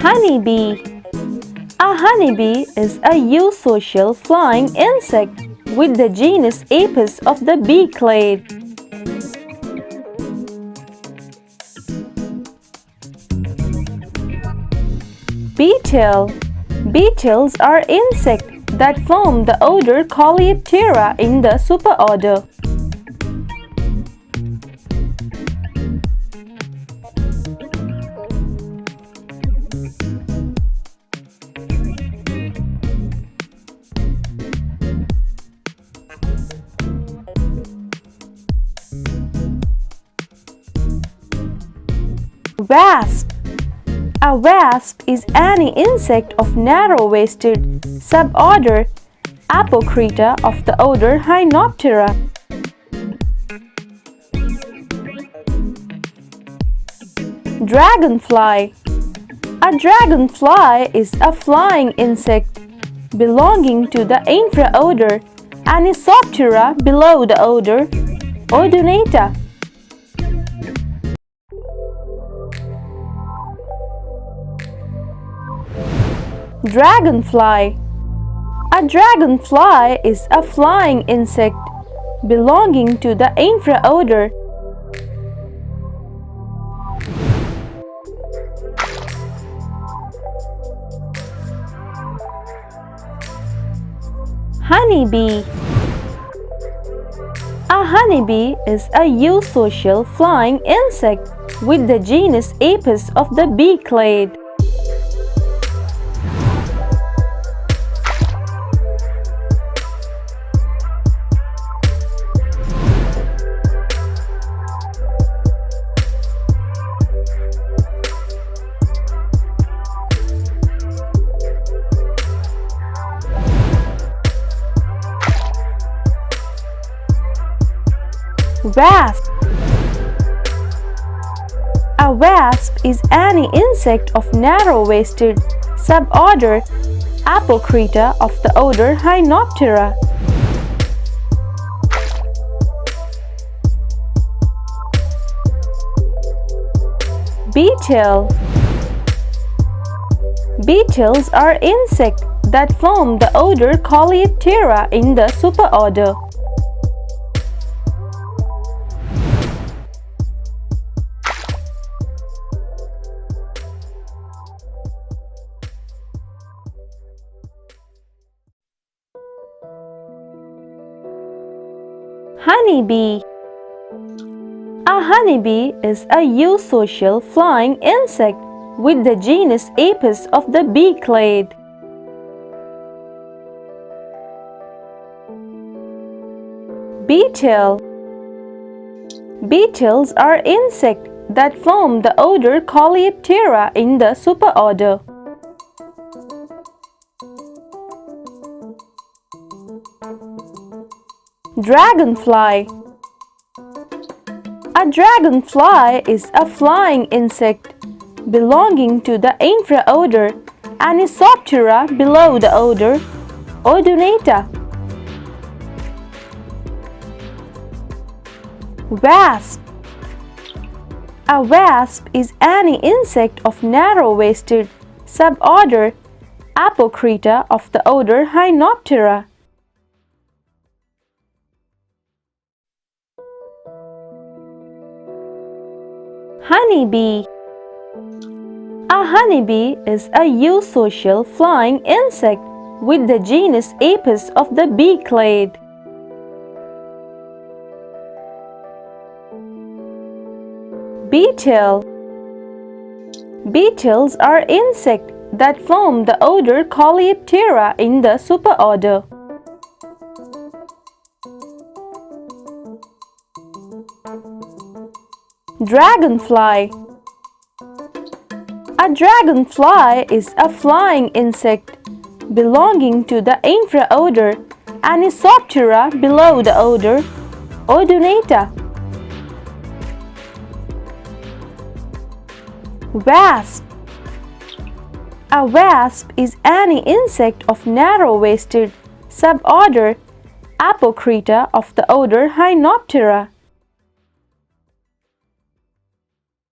Honeybee. A honeybee is a eusocial flying insect with the genus Apis of the bee clade. Beetle. Beetles are insects that form the order Coleoptera in the superorder. Wasp. A wasp is any insect of narrow-waisted suborder Apocrita of the order Hymenoptera. Dragonfly. A dragonfly is a flying insect belonging to the infraorder Anisoptera below the order Odonata. Dragonfly. A dragonfly is a flying insect belonging to the infraorder Honeybee. A honeybee is a eusocial flying insect with the genus Apis of the bee clade. Wasp. A wasp is any insect of narrow-waisted suborder Apocrita of the order Hymenoptera. Beetle. Beetles are insects that form the order Coleoptera in the superorder. Honeybee. A honeybee is a eusocial flying insect with the genus Apis of the bee clade. Beetle. Beetles are insects that form the order Coleoptera in the superorder. Dragonfly. A dragonfly is a flying insect belonging to the infraorder Anisoptera below the order Odonata. Wasp. A wasp is any insect of narrow-waisted suborder Apocrita of the order Hymenoptera. Honeybee. A honeybee is a eusocial flying insect with the genus Apis of the bee clade. Beetle. Beetles are insects that form the order Coleoptera in the superorder. Dragonfly. A dragonfly is a flying insect belonging to the infraorder Anisoptera below the order Odonata. Wasp. A wasp is any insect of narrow-waisted suborder Apocrita of the order Hymenoptera.